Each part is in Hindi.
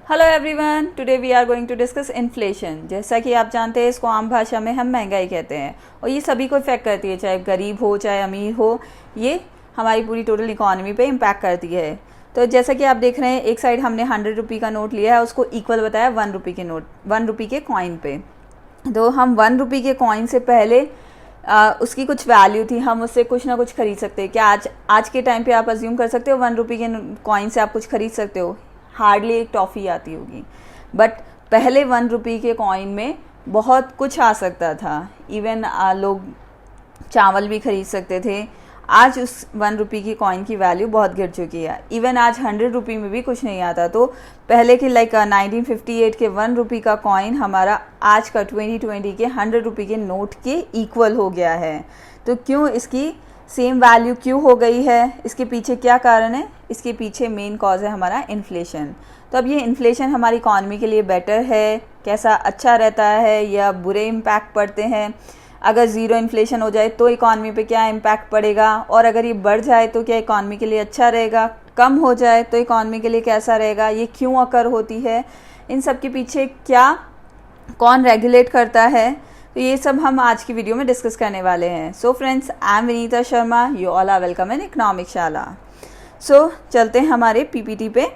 Hello everyone, today we are going to discuss inflation. जैसा कि आप जानते हैं, इसको आम भाषा में हम महंगाई कहते हैं और ये सभी को इफेक्ट करती है, चाहे गरीब हो चाहे अमीर हो। ये हमारी पूरी टोटल इकोनॉमी पे इम्पैक्ट करती है। तो जैसा कि आप देख रहे हैं, एक साइड हमने 100 रुपये का नोट लिया है, उसको इक्वल बताया 1 रुपये के नोट, 1 रुपये के कॉइन पे। तो हम 1 रुपये के कॉइन से पहले उसकी कुछ वैल्यू थी, हम उससे कुछ ना कुछ खरीद सकते हैं। क्या आज के टाइम पे आप अज्यूम कर सकते हो 1 रुपये के कॉइन से आप कुछ खरीद सकते हो? हार्डली एक टॉफ़ी आती होगी। बट पहले 1 रुपये के कॉइन में बहुत कुछ आ सकता था। इवन लोग चावल भी खरीद सकते थे। आज उस 1 रुपये की कॉइन की वैल्यू बहुत गिर चुकी है। इवन आज 100 रुपये में भी कुछ नहीं आता। तो पहले के 1958 के 1 रुपये का कॉइन हमारा आज का 2020 के 100 रुपये के नोट के इक्वल हो गया है। तो क्यों इसकी सेम वैल्यू क्यों हो गई है? इसके पीछे क्या कारण है? इसके पीछे मेन कॉज है हमारा इन्फ्लेशन। तो अब ये इन्फ्लेशन हमारी इकॉनमी के लिए बेटर है, कैसा अच्छा रहता है या बुरे इम्पैक्ट पड़ते हैं? अगर ज़ीरो इन्फ्लेशन हो जाए तो इकॉनमी पे क्या इम्पैक्ट पड़ेगा, और अगर ये बढ़ जाए तो क्या इकॉनमी के लिए अच्छा रहेगा? कम हो जाए तो इकॉनमी के लिए कैसा रहेगा? ये क्यों अकर होती है? इन सब के पीछे क्या, कौन रेगुलेट करता है? तो ये सब हम आज की वीडियो में डिस्कस करने वाले हैं। So friends, I am Vinita Sharma, you all are welcome in economic Shala. सो चलते हैं हमारे पीपीटी पे।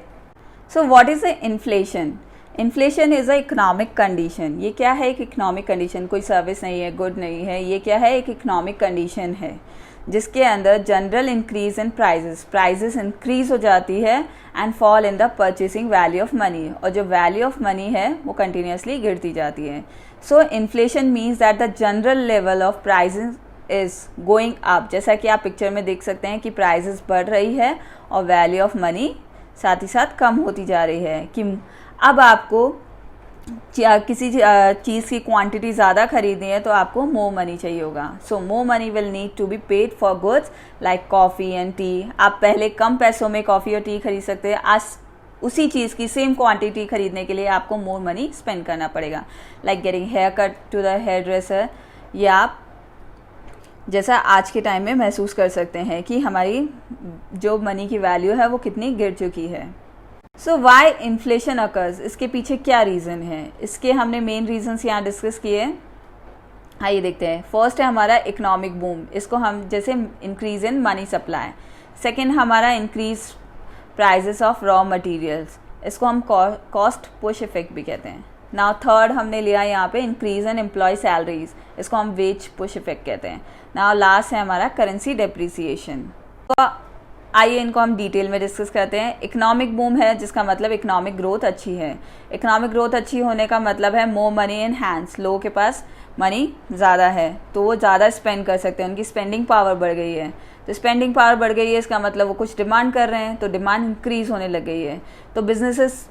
So what is the inflation? Inflation is a economic condition. ये क्या है? एक इकोनॉमिक कंडीशन। कोई सर्विस नहीं है, गुड नहीं है, ये क्या है? एक इकोनॉमिक कंडीशन है जिसके अंदर general increase in prices increase हो जाती है and fall in the purchasing value of money, और जो वैल्यू ऑफ मनी है वो कंटिन्यूसली गिरती जाती है। So inflation means that the general level of prices is going up. जैसा कि आप पिक्चर में देख सकते हैं कि प्राइजेस बढ़ रही है और वैल्यू ऑफ मनी साथ ही साथ कम होती जा रही है। कि अब आपको किसी चीज़ की क्वांटिटी ज़्यादा खरीदनी है तो आपको मोर मनी चाहिए होगा। So more money will need to be paid for goods like coffee and tea. आप पहले कम पैसों में कॉफ़ी और टी खरीद सकते हैं, आज उसी चीज़ की सेम क्वांटिटी खरीदने के लिए आपको मोर मनी स्पेंड करना पड़ेगा। Like getting hair cut to the hair dresser, या आप जैसा आज के टाइम में महसूस कर सकते हैं कि हमारी जो मनी की वैल्यू है वो कितनी गिर चुकी है। सो वाई इन्फ्लेशन अकर्स? इसके पीछे क्या रीज़न है? इसके हमने मेन रीजन्स यहाँ डिस्कस किए। आइए देखते हैं। फर्स्ट है हमारा इकोनॉमिक बूम, इसको हम जैसे increase in money supply. Second हमारा increase prices of raw materials, इसको हम कॉस्ट पुश इफेक्ट भी कहते हैं। नाउ थर्ड हमने लिया यहाँ पे इंक्रीज इन एम्प्लॉय सैलरीज, इसको हम वेज पुश इफेक्ट कहते हैं। नाउ लास्ट है हमारा करेंसी डेप्रिसिएशन। तो आइए इनको हम डिटेल में डिस्कस करते हैं। इकोनॉमिक बूम है जिसका मतलब इकोनॉमिक ग्रोथ अच्छी है। इकोनॉमिक ग्रोथ अच्छी होने का मतलब है मोर मनी इन हैंड्स, लोगों के पास मनी ज़्यादा है तो वो ज़्यादा स्पेंड कर सकते हैं, उनकी स्पेंडिंग पावर बढ़ गई है। तो स्पेंडिंग पावर बढ़ गई है, इसका मतलब वो कुछ डिमांड कर रहे हैं तो डिमांड इंक्रीज़ होने लग गई है। तो बिजनेसेस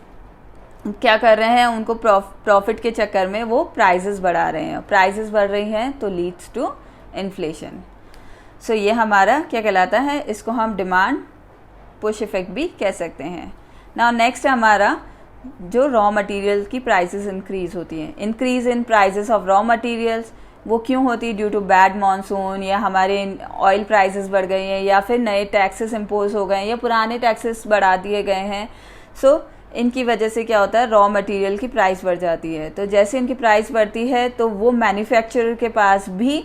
क्या कर रहे हैं, उनको प्रॉफिट के चक्कर में वो प्राइजेस बढ़ा रहे हैं। प्राइजेस बढ़ रही हैं तो लीड्स टू इन्फ्लेशन। सो ये हमारा क्या कहलाता है? इसको हम डिमांड पुश इफेक्ट भी कह सकते हैं। नाउ नेक्स्ट है हमारा जो रॉ मटेरियल की प्राइसेस इंक्रीज होती हैं। Increase in prices of raw materials वो क्यों होती है? ड्यू टू बैड मानसून, या हमारे ऑयल प्राइसेस बढ़ गई हैं, या फिर नए टैक्सेस इम्पोज हो गए हैं, या पुराने टैक्सेस बढ़ा दिए गए हैं। सो इनकी वजह से क्या होता है? रॉ मटेरियल की प्राइस बढ़ जाती है। तो जैसे इनकी प्राइस बढ़ती है तो वो मैन्युफैक्चरर के पास भी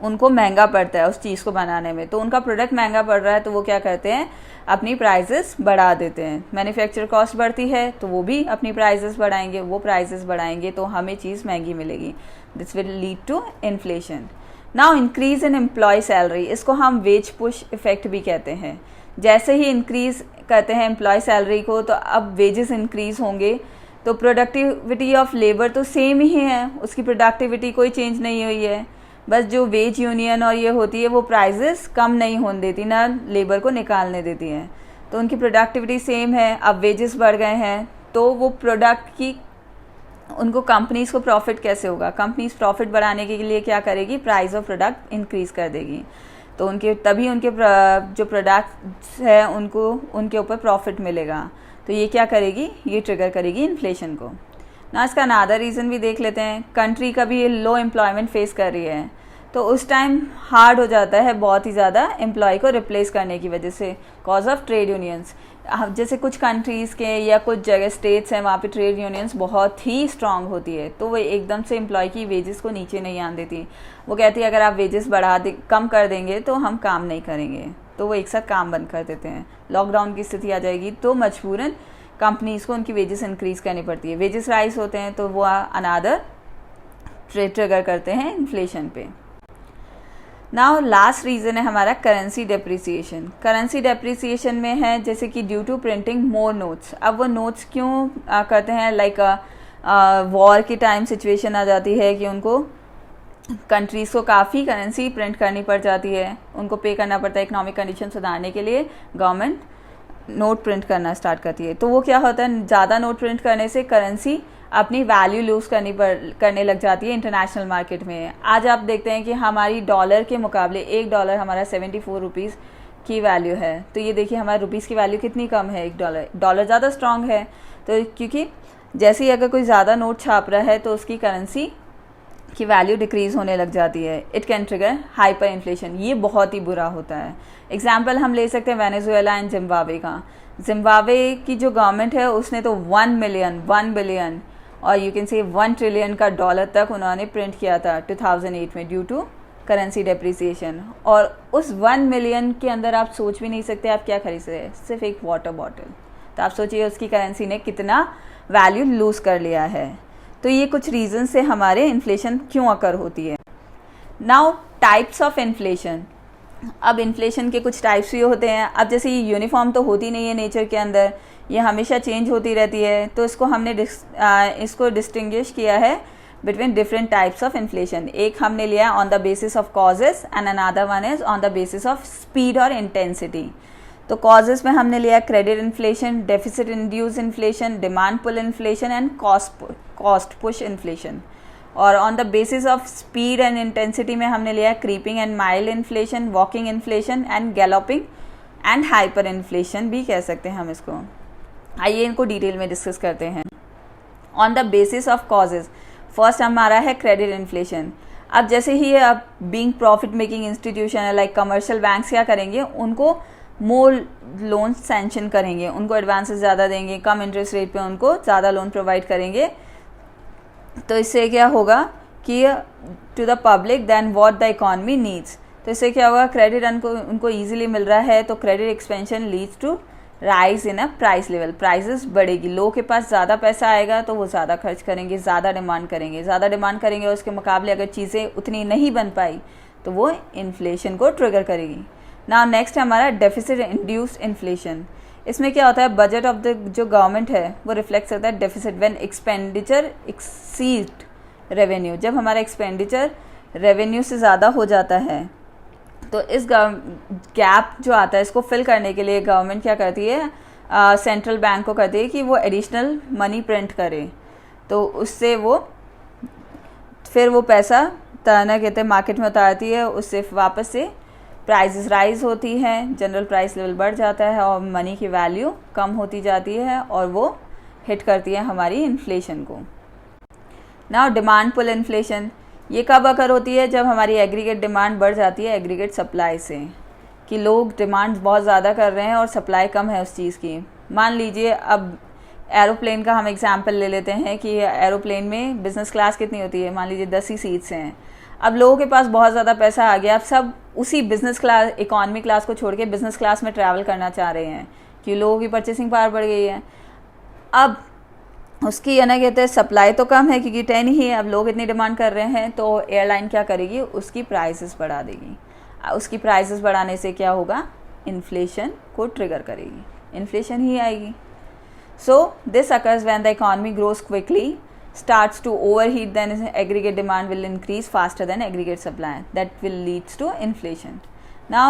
उनको महंगा पड़ता है उस चीज़ को बनाने में। तो उनका प्रोडक्ट महंगा पड़ रहा है तो वो क्या करते हैं? अपनी प्राइसेस बढ़ा देते हैं। मैन्युफैक्चर कॉस्ट बढ़ती है तो वो भी अपनी प्राइसेस बढ़ाएंगे, वो प्राइसेस बढ़ाएंगे तो हमें चीज़ महंगी मिलेगी। This will lead to inflation. Now increase in employ salary, इसको हम वेज पुश इफेक्ट भी कहते हैं। जैसे ही इंक्रीज करते हैं एम्प्लॉय सैलरी को तो अब वेजेस इंक्रीज होंगे, तो प्रोडक्टिविटी ऑफ लेबर तो सेम ही है, उसकी प्रोडक्टिविटी कोई चेंज नहीं हुई है। बस जो वेज यूनियन और ये होती है वो प्राइजेस कम नहीं होने देती, ना लेबर को निकालने देती हैं। तो उनकी प्रोडक्टिविटी सेम है, अब वेजेस बढ़ गए हैं तो वो प्रोडक्ट की उनको कंपनीज़ को प्रॉफिट कैसे होगा? कंपनीज प्रॉफिट बढ़ाने के लिए क्या करेगी? प्राइस ऑफ प्रोडक्ट इंक्रीज़ कर देगी। तो उनके तभी उनके जो प्रोडक्ट्स है उनको उनके ऊपर प्रॉफिट मिलेगा। तो ये क्या करेगी? ये ट्रिगर करेगी इन्फ्लेशन को। ना इसका अनादर रीज़न भी देख लेते हैं। कंट्री का भी लो एम्प्लॉयमेंट फेस कर रही है तो उस टाइम हार्ड हो जाता है बहुत ही ज़्यादा एम्प्लॉय को रिप्लेस करने की वजह से, कॉज ऑफ ट्रेड यूनियंस। जैसे कुछ कंट्रीज़ के या कुछ जगह स्टेट्स हैं, वहाँ पे ट्रेड यूनियंस बहुत ही स्ट्रांग होती है, तो वो एकदम से एम्प्लॉय की वेजेस को नीचे नहीं आने देती। वो कहती है अगर आप वेजेस कम कर देंगे तो हम काम नहीं करेंगे, तो वो एक साथ काम बंद कर देते हैं। लॉकडाउन की स्थिति आ जाएगी तो मजबूरन कंपनीज़ को उनकी वेजेस इंक्रीज़ करनी पड़ती है। वेजेस राइज होते हैं तो वो अनादर ट्रिगर करते हैं इन्फ्लेशन पे। नाउ लास्ट रीज़न है हमारा करेंसी डेप्रिसिएशन। करेंसी डेप्रिसिएशन में है जैसे कि due to printing more notes. अब वो नोट्स क्यों करते हैं, लाइक वॉर के टाइम सिचुएशन आ जाती है कि उनको कंट्रीज़ को काफ़ी करेंसी प्रिंट करनी पड़ जाती है, उनको पे करना पड़ता है। इकोनॉमिक कंडीशन सुधारने के लिए गवर्नमेंट नोट प्रिंट करना स्टार्ट करती है, तो वो क्या होता है, ज़्यादा नोट प्रिंट करने से करेंसी अपनी वैल्यू लूज़ करने लग जाती है इंटरनेशनल मार्केट में। आज आप देखते हैं कि हमारी डॉलर के मुकाबले $1 हमारा 74 रुपीज़ की वैल्यू है, तो ये देखिए हमारे रुपीज़ की वैल्यू कितनी कम है। $1 ज़्यादा स्ट्रांग है, तो क्योंकि जैसे ही अगर कोई ज़्यादा नोट छाप रहा है तो उसकी करेंसी की वैल्यू डिक्रीज़ होने लग जाती है। It can trigger hyper inflation, ये बहुत ही बुरा होता है। एग्जाम्पल हम ले सकते हैं वेनेजुएला एंड जिम्बाब्वे का। जिम्बाब्वे की जो गवर्नमेंट है उसने तो 1 बिलियन और यू कैन से 1 ट्रिलियन का डॉलर तक उन्होंने प्रिंट किया था 2008 में ड्यू टू करेंसी डेप्रिसिएशन। और उस 1 मिलियन के अंदर आप सोच भी नहीं सकते आप क्या खरीद सकते हैं, सिर्फ एक वाटर बॉटल। तो आप सोचिए उसकी करेंसी ने कितना वैल्यू लूज़ कर लिया है। तो ये कुछ रीज़न से हमारे इन्फ्लेशन क्यों अकर होती है। Now types of inflation. अब इन्फ्लेशन के कुछ टाइप्स भी होते हैं। अब जैसे ये यूनिफॉर्म तो होती नहीं है नेचर के अंदर, ये हमेशा चेंज होती रहती है, तो इसको हमने इसको डिस्टिंग्विश किया है between different types of inflation. एक हमने लिया on the basis of causes and another one is on the basis of speed और इंटेंसिटी। तो कॉजेस में हमने लिया credit inflation, deficit induce inflation, demand pull inflation and cost push inflation. और on the basis of speed and intensity में हमने लिया creeping and mild inflation, walking inflation and galloping and hyper inflation भी कह सकते हैं हम इसको। आइए इनको डिटेल में डिस्कस करते हैं। On the basis of causes, first हमारा है क्रेडिट इन्फ्लेशन। अब जैसे ही अब बीइंग प्रॉफिट मेकिंग इंस्टीट्यूशन है लाइक कमर्शियल बैंक्स क्या करेंगे, उनको मोर लोन सैंक्शन करेंगे, उनको एडवांसेस ज़्यादा देंगे, कम इंटरेस्ट रेट पे उनको ज़्यादा लोन प्रोवाइड करेंगे। तो इससे क्या होगा कि to the public then what the economy needs. तो इससे क्या होगा, क्रेडिट उनको ईजिली मिल रहा है, तो credit expansion leads to rise in a price level. Prices बढ़ेगी, लोगों के पास ज़्यादा पैसा आएगा तो वो ज़्यादा खर्च करेंगे, ज़्यादा डिमांड करेंगे और उसके मुकाबले अगर चीज़ें उतनी नहीं बन पाई तो वो इन्फ्लेशन को ट्रिगर करेगी। नाउ नेक्स्ट है हमारा डेफिसिट इंड्यूस्ड इन्फ्लेशन। इसमें क्या होता है, बजट ऑफ द जो गवर्नमेंट है वो रिफ्लेक्ट करता है deficit when expenditure exceed revenue. जब हमारा एक्सपेंडिचर रेवेन्यू से ज़्यादा हो जाता है तो इस गैप जो आता है इसको फिल करने के लिए गवर्नमेंट क्या करती है, सेंट्रल बैंक को करती है कि वो एडिशनल मनी प्रिंट करे, तो उससे वो फिर वो पैसा कहते हैं मार्केट में उतारती है, उससे वापस से प्राइसेस राइज होती हैं, जनरल प्राइस लेवल बढ़ जाता है और मनी की वैल्यू कम होती जाती है और वो हिट करती है हमारी इन्फ्लेशन को। नाउ डिमांड पुल इन्फ्लेशन, ये कब अकर होती है, जब हमारी एग्रीगेट डिमांड बढ़ जाती है एग्रीगेट सप्लाई से, कि लोग डिमांड बहुत ज़्यादा कर रहे हैं और सप्लाई कम है उस चीज़ की। मान लीजिए अब एरोप्लेन का हम एग्जांपल ले लेते हैं कि एरोप्लेन में बिज़नेस क्लास कितनी होती है, मान लीजिए 10 ही सीट्स हैं। अब लोगों के पास बहुत ज़्यादा पैसा आ गया, अब सब उसी बिज़नेस क्लास इकॉनमी क्लास को छोड़ के बिज़नेस क्लास में ट्रैवल करना चाह रहे हैं कि लोगों की परचेसिंग पावर बढ़ गई है। अब उसकी कहते हैं सप्लाई तो कम है क्योंकि 10 ही है, अब लोग इतनी डिमांड कर रहे हैं, तो एयरलाइन क्या करेगी, उसकी प्राइसेस बढ़ा देगी। उसकी प्राइसेस बढ़ाने से क्या होगा, इन्फ्लेशन को ट्रिगर करेगी, इन्फ्लेशन ही आएगी। So this occurs when the economy grows quickly starts to overheat, then aggregate demand will increase faster than aggregate supply, that will leads to inflation. Now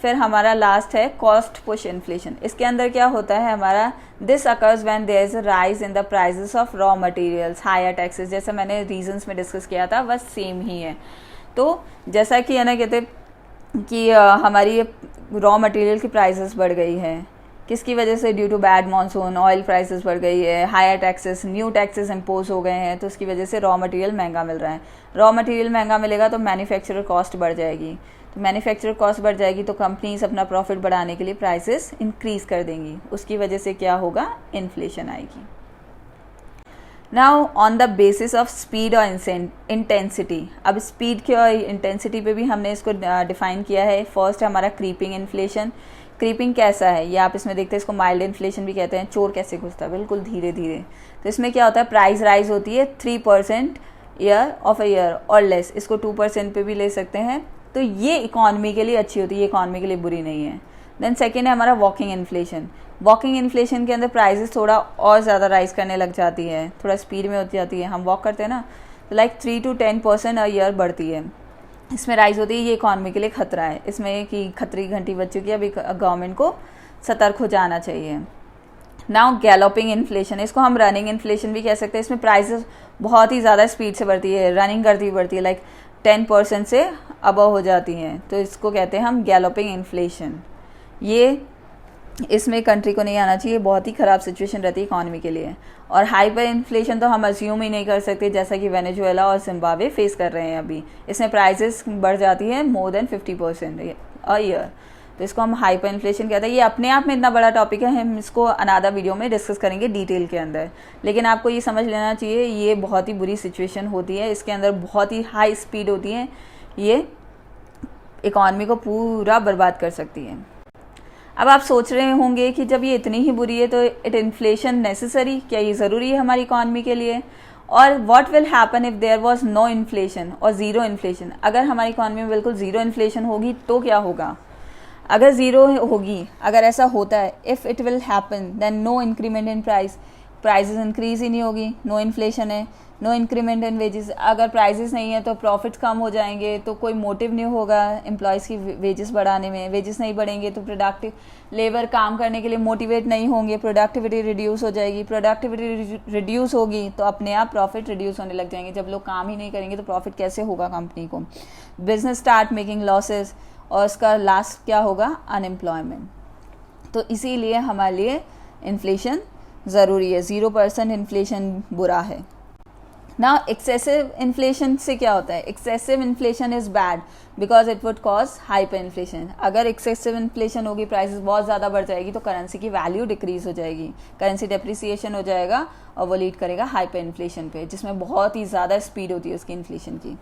फिर हमारा लास्ट है कॉस्ट पुश इन्फ्लेशन। इसके अंदर क्या होता है हमारा, this occurs when there is a rise in the prices of raw materials, higher taxes, जैसा मैंने रीजंस में डिस्कस किया था बस सेम ही है। तो जैसा कि कहते कि हमारी रॉ मटेरियल की प्राइसेस बढ़ गई है, किसकी वजह से, due to bad monsoon, oil prices बढ़ गई है, higher taxes, new taxes impose हो गए हैं, तो उसकी वजह से रॉ मटेरियल महंगा मिल रहा है। रॉ मटेरियल महंगा मिलेगा तो मैन्युफैक्चरर कॉस्ट बढ़ जाएगी, मैन्युफैक्चर कॉस्ट बढ़ जाएगी तो कंपनीज अपना प्रॉफिट बढ़ाने के लिए प्राइसेस इंक्रीज कर देंगी, उसकी वजह से क्या होगा, इन्फ्लेशन आएगी। Now on the basis of speed और इंटेंसिटी, अब स्पीड के और इंटेंसिटी पे भी हमने इसको डिफाइन किया है। फर्स्ट है हमारा क्रीपिंग इन्फ्लेशन। क्रीपिंग कैसा है ये आप इसमें देखते हैं, इसको माइल्ड इन्फ्लेशन भी कहते हैं। चोर कैसे घुसता है, बिल्कुल धीरे धीरे। तो इसमें क्या होता है, प्राइस राइज होती है 3% ईयर ऑफ अ ईयर और लेस, इसको 2% पे भी ले सकते हैं। तो ये इकॉनमी के लिए अच्छी होती है, ये इकॉनमी के लिए बुरी नहीं है। देन सेकेंड है हमारा वॉकिंग इन्फ्लेशन। वॉकिंग इन्फ्लेशन के अंदर प्राइसेस थोड़ा और ज़्यादा राइज करने लग जाती है, थोड़ा स्पीड में होती जाती है। हम वॉक करते हैं ना, तो लाइक 3 to 10% अ ईयर बढ़ती है, इसमें राइज होती है। ये इकॉनमी के लिए खतरा है, इसमें कि खतरे की घंटी बज चुकी है, अभी गवर्नमेंट को सतर्क हो जाना चाहिए। नाउ गैलोपिंग इन्फ्लेशन, इसको हम रनिंग इन्फ्लेशन भी कह सकते हैं। इसमें प्राइसेस बहुत ही ज़्यादा स्पीड से बढ़ती है, रनिंग करती बढ़ती है, लाइक 10% से अबव हो जाती हैं, तो इसको कहते हैं हम गैलोपिंग इन्फ्लेशन। ये इसमें कंट्री को नहीं आना चाहिए, बहुत ही ख़राब सिचुएशन रहती है इकॉनमी के लिए। और हाइपर इन्फ्लेशन तो हम अज्यूम ही नहीं कर सकते, जैसा कि वेनेजुएला और जिम्बाब्वे फेस कर रहे हैं अभी। इसमें प्राइसेस बढ़ जाती है मोर देन 50% अ ईयर, तो इसको हम हाइपर इन्फ्लेशन कहते हैं। ये अपने आप में इतना बड़ा टॉपिक है, हम इसको अनदर वीडियो में डिस्कस करेंगे डिटेल के अंदर। लेकिन आपको ये समझ लेना चाहिए, ये बहुत ही बुरी सिचुएशन होती है, इसके अंदर बहुत ही हाई स्पीड होती है, ये इकॉनमी को पूरा बर्बाद कर सकती है। अब आप सोच रहे होंगे कि जब ये इतनी ही बुरी है तो इट इन्फ्लेशन नेसेसरी, क्या ये ज़रूरी है हमारी इकॉनमी के लिए? और what will happen if there was no inflation और ज़ीरो इन्फ्लेशन? अगर हमारी इकॉनमी में बिल्कुल ज़ीरो इन्फ्लेशन होगी तो क्या होगा? अगर ज़ीरो होगी, अगर ऐसा होता है, if it will happen then no increment in prices increase ही नहीं होगी, नो इन्फ्लेशन है, नो इंक्रीमेंट इन वेजेस। अगर प्राइसेस नहीं है तो प्रॉफिट्स कम हो जाएंगे, तो कोई मोटिव नहीं होगा एम्प्लॉयज़ की वेजेस बढ़ाने में। वेजेस नहीं बढ़ेंगे तो प्रोडक्टिव लेबर काम करने के लिए मोटिवेट नहीं होंगे, प्रोडक्टिविटी रिड्यूस हो जाएगी। प्रोडक्टिविटी रिड्यूस होगी तो अपने आप प्रॉफिट रिड्यूस होने लग जाएंगे। जब लोग काम ही नहीं करेंगे तो प्रॉफिट कैसे होगा कंपनी को? बिजनेस स्टार्ट मेकिंग लॉसेस, और उसका लास्ट क्या होगा, अनएम्प्लॉयमेंट। तो इसीलिए हमारे लिए इन्फ्लेशन ज़रूरी है, 0% इन्फ्लेशन बुरा है। ना एक्सेसिव इन्फ्लेशन से क्या होता है, excessive inflation is bad because it would cause hyper inflation. अगर एक्सेसिव इन्फ्लेशन होगी, प्राइसेस बहुत ज़्यादा बढ़ जाएगी तो करेंसी की वैल्यू डिक्रीज हो जाएगी, करेंसी डेप्रिसिएशन हो जाएगा और वो लीड करेगा हाइपर इन्फ्लेशन पे, जिसमें बहुत ही ज़्यादा स्पीड होती है उसकी इन्फ्लेशन की।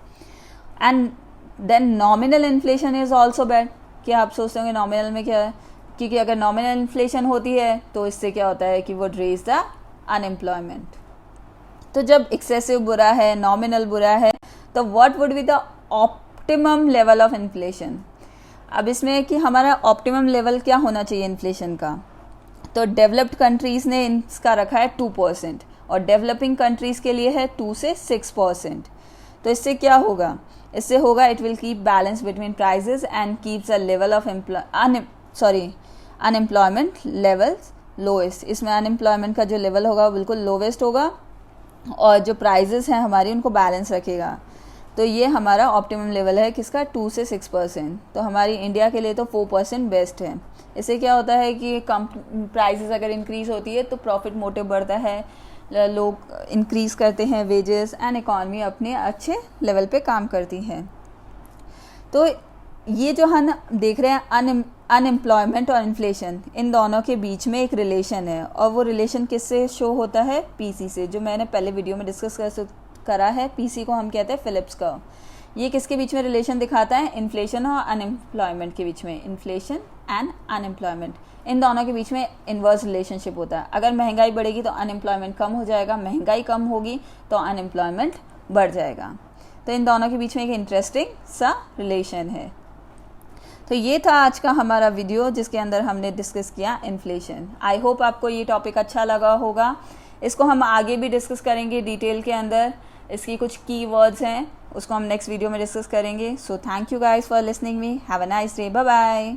And then nominal inflation is also bad. क्या आप सोचते होंगे नॉमिनल में क्या है? क्योंकि अगर नॉमिनल इन्फ्लेशन होती है तो इससे क्या होता है कि वो रेज द अनएम्प्लॉयमेंट। तो जब एक्सेसिव बुरा है, नॉमिनल बुरा है, तो what would be the optimum level of inflation? अब इसमें कि हमारा ऑप्टिमम लेवल क्या होना चाहिए इन्फ्लेशन का, तो डेवलप्ड कंट्रीज़ ने इसका रखा है 2% और डेवलपिंग कंट्रीज़ के लिए है 2 से 6%। तो इससे क्या होगा, इससे होगा it will keep balance between prices and keeps a level of unemployment levels lowest. इसमें अनएम्प्लॉयमेंट का जो लेवल होगा वो बिल्कुल लोवेस्ट होगा और जो प्राइजेस हैं हमारी उनको बैलेंस रखेगा। तो ये हमारा ऑप्टिमम लेवल है किसका, 2 से 6%। तो हमारी इंडिया के लिए तो 4% बेस्ट है। इससे क्या होता है कि कम प्राइसेस अगर इंक्रीज़ होती है तो प्रॉफिट मोटिव बढ़ता है, लोग इंक्रीज़ करते हैं वेजेस एंड इकॉनमी अपने अच्छे लेवल पे काम करती है। तो ये जो हम देख रहे हैं अनएम्प्लॉयमेंट और इन्फ्लेशन, इन दोनों के बीच में एक रिलेशन है और वो रिलेशन किससे शो होता है, पीसी से, जो मैंने पहले वीडियो में डिस्कस करा है। पीसी को हम कहते हैं फिलिप्स कर्व। ये किसके बीच में रिलेशन दिखाता है, इन्फ्लेशन और अनएम्प्लॉयमेंट के बीच में, इन्फ्लेशन एंड अनएम्प्लॉयमेंट, इन दोनों के बीच में इन्वर्स रिलेशनशिप होता है। अगर महंगाई बढ़ेगी तो अनएम्प्लॉयमेंट कम हो जाएगा, महंगाई कम होगी तो अनएम्प्लॉयमेंट बढ़ जाएगा। तो इन दोनों के बीच में एक इंटरेस्टिंग सा रिलेशन है। तो ये था आज का हमारा वीडियो जिसके अंदर हमने डिस्कस किया इन्फ्लेशन। आई होप आपको ये टॉपिक अच्छा लगा होगा। इसको हम आगे भी डिस्कस करेंगे डिटेल के अंदर, इसकी कुछ की वर्ड्स हैं उसको हम नेक्स्ट वीडियो में डिस्कस करेंगे। So thank you guys for listening me, have a nice day, bye bye.